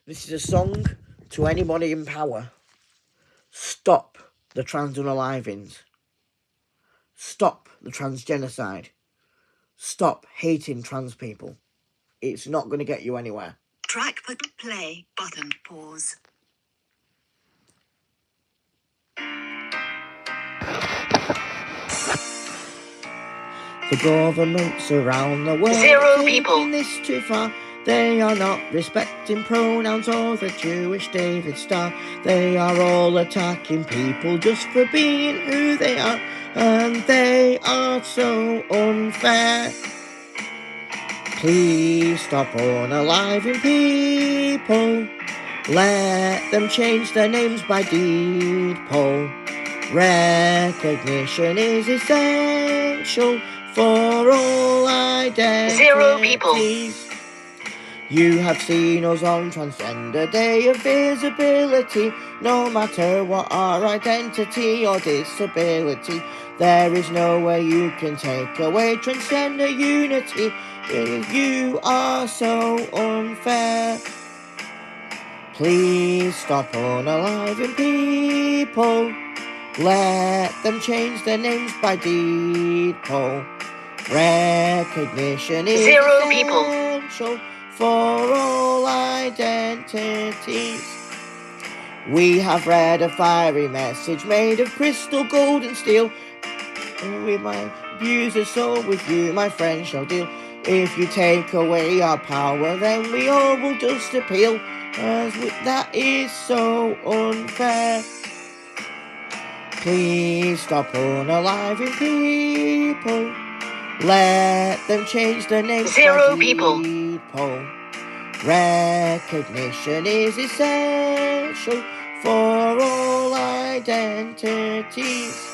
This is a song to anybody in power. Stop the trans unalivings. Stop the transgenocide. Stop hating trans people. It's not going to get you anywhere. Track play button pause. The governments around the world Zero are people. taking this too far. They are not respecting pronouns or the Jewish David Star. They are all attacking people just for being who they are. And they are so unfair. Please stop unaliving people. Let them change their names by deed poll. Recognition is essential for all identities. Zero people. You have seen us on Transgender Day of Visibility. No matter what our identity or disability, there is no way you can take away transgender unity. You are so unfair. Please stop unaliving people. Let them change their names by deed poll. Recognition is Zero essential for all identities. We have read a fiery message made of crystal, gold and steel. With my abuser soul, with you my friend shall deal. If you take away our power, then we all will just appeal. That is so unfair. Please stop unaliving people. Let them change their names. Zero people. Poll. Recognition is essential for all identities.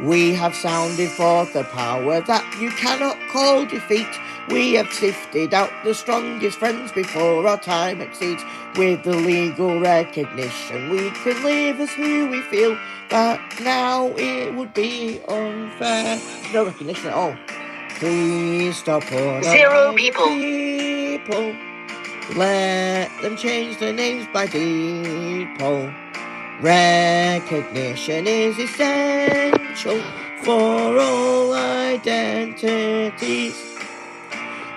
We have sounded forth the power that you cannot call defeat. We have sifted out the strongest friends before our time exceeds. With the legal recognition, we can live as who we feel. But now it would be unfair. No recognition at all. Please stop unaliving Zero people. people. Let them change their names by deed poll. Recognition is essential for all identities.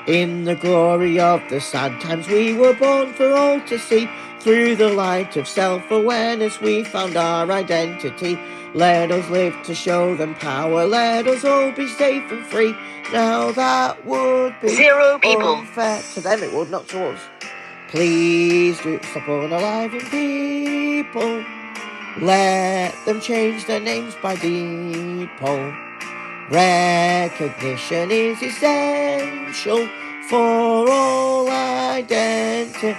In the glory of the sad times we were born for all to see. Through the light of self-awareness we found our identity. Let us live to show them power. Let us all be safe and free. Now that would be Zero people. unfair. To them it would, not to us. Please do stop unaliving people. Let them change their names by deed poll. Recognition is essential for all identities.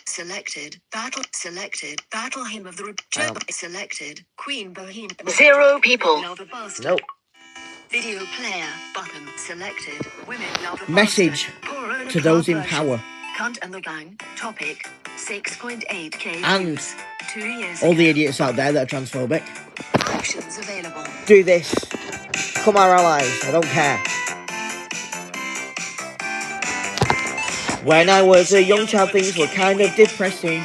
Selected battle hymn of the selected Queen Bohemian. Zero people. Nope. Video player button selected. Women love a Message bastard. to those in power. Cunt and the gang. Topic 6.8k And views. 2 years all the ago. idiots out there that are transphobic. Actions available. Do this. Come our allies. I don't care. When I was a young child, things were kind of depressing.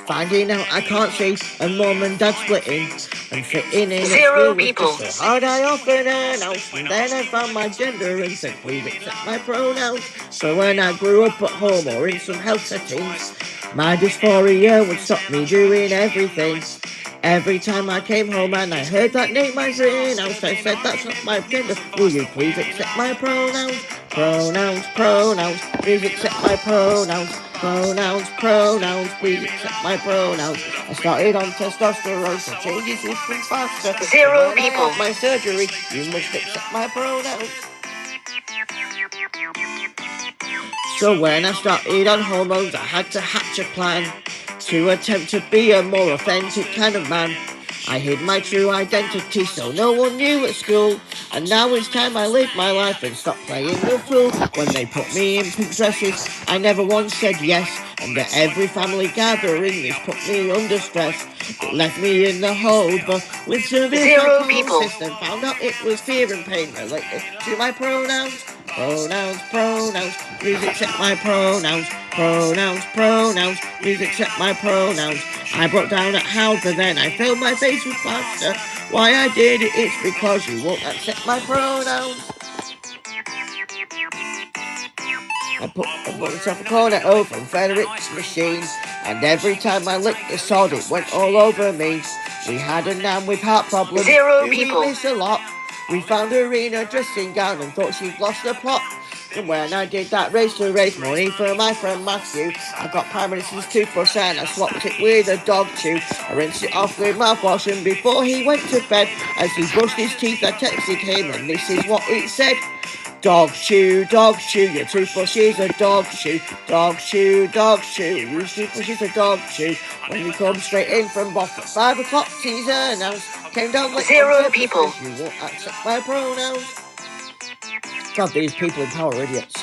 Finding out I can't see, and mum and dad splitting, and fitting in. Zero people. So hard I often announced, and then I found my gender and said, please accept my pronouns. So when I grew up at home or in some health settings, my dysphoria would stop me doing everything. Every time I came home and I heard that name I pronounced, I said that's not my gender. Will you please accept my pronouns? Pronouns, pronouns, please accept my pronouns. Pronouns, pronouns, please accept my pronouns. I started on testosterone, so changes would come faster. Zero When I people. had my surgery, you must accept my pronouns. So when I started on hormones, I had to hatch a plan to attempt to be a more authentic kind of man. I hid my true identity so no one knew at school. And now it's time I live my life and stop playing the fool. When they put me in pink dresses, I never once said yes. And at every family gathering, this put me under stress. It left me in the hold, but with severe Zero people. psychosis, then found out it was fear and pain related to my pronouns. Pronouns, pronouns, please accept my pronouns. Pronouns, pronouns, please accept my pronouns. I broke down at how, but then I filled my face with pasta. Why I did it, it's because you won't accept my pronouns. I put myself a cornetto from Frederick's machine, and every time I licked the sod, it went all over me. We had a nan with heart problems, Zero who people. we miss a lot. We found her in her dressing gown and thought she'd lost the plot. And when I did that race to raise money for my friend Matthew, I got Prime Minister's toothbrush and I swapped it with a dog chew. I rinsed it off with mouthwash, and before he went to bed, as he brushed his teeth, I texted him, and this is what it said. Dog chew, your toothbrush is a dog chew. Dog chew, your toothbrush is a dog chew. When you come straight in from Boff at 5 o'clock, teaser announced. Came down like Zero people. You won't accept my pronouns. God, these people in power are idiots.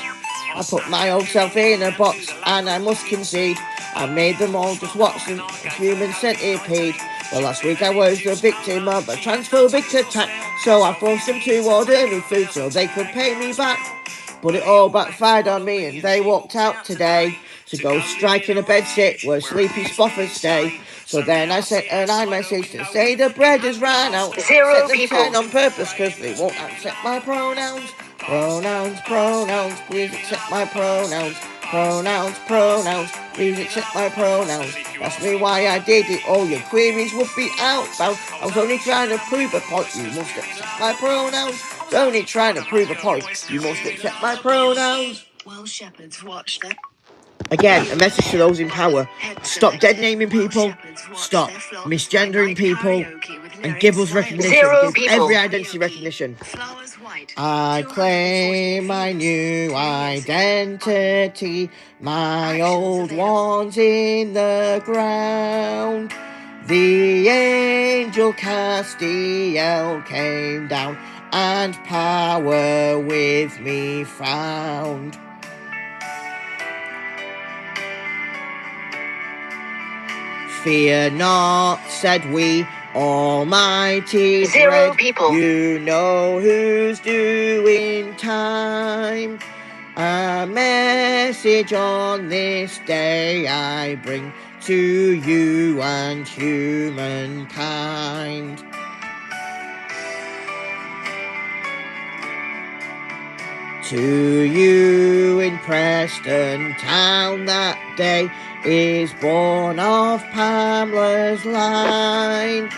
I put my old self in a box, and I must concede, I made them all just watch a human centipede. Well, last week I was the victim of a transphobic attack, so I forced them to order me food so they could pay me back. But it all backfired on me, and they walked out today to go strike in a bedsit where sleepy spoffers stay. So then I sent an iMessage to say the bread has ran out. Zero Set them people. 10 on purpose because they won't accept my pronouns. Pronouns, pronouns, please accept my pronouns. Pronouns, pronouns, please accept my pronouns. Ask me why I did it, all your queries would be outbound. I was only trying to prove a point, you must accept my pronouns. I was only trying to prove a point, you must accept my pronouns. While shepherds watch their Again, a message to those in power. Stop dead naming people, stop misgendering people, and give us recognition. Zero Give people. every identity recognition. I claim my new identity, my old one's in the ground. The angel Castiel came down, and power with me found. Fear not, said we, Almighty Zero dread. people. You know who's doing time. A message on this day I bring to you and humankind. To you in Preston town that day is born of Pamela's line,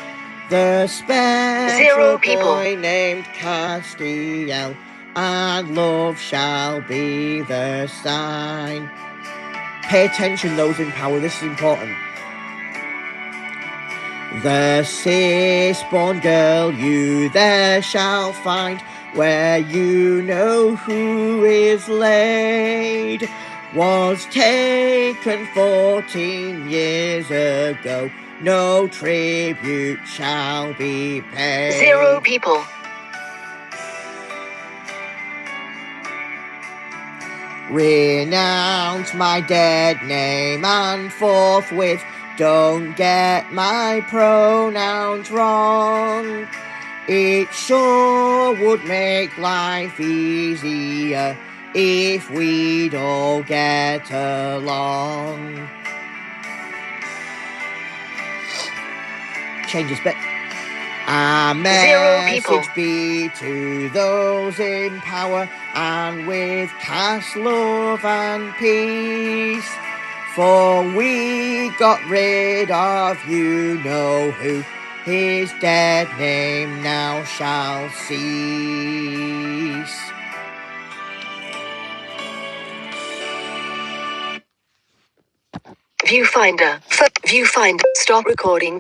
the special boy named Castiel, and love shall be the sign. Pay attention, those in power, this is important. The cis-born girl you there shall find, where you know who is laid, was taken 14 years ago. No tribute shall be paid. Zero people. Renounce my dead name and forthwith don't get my pronouns wrong. It sure would make life easier if we'd all get along. Change this bit. A message be to those in power, and with cast love and peace. For we got rid of you know who, his dead name now shall cease. Viewfinder. Stop recording.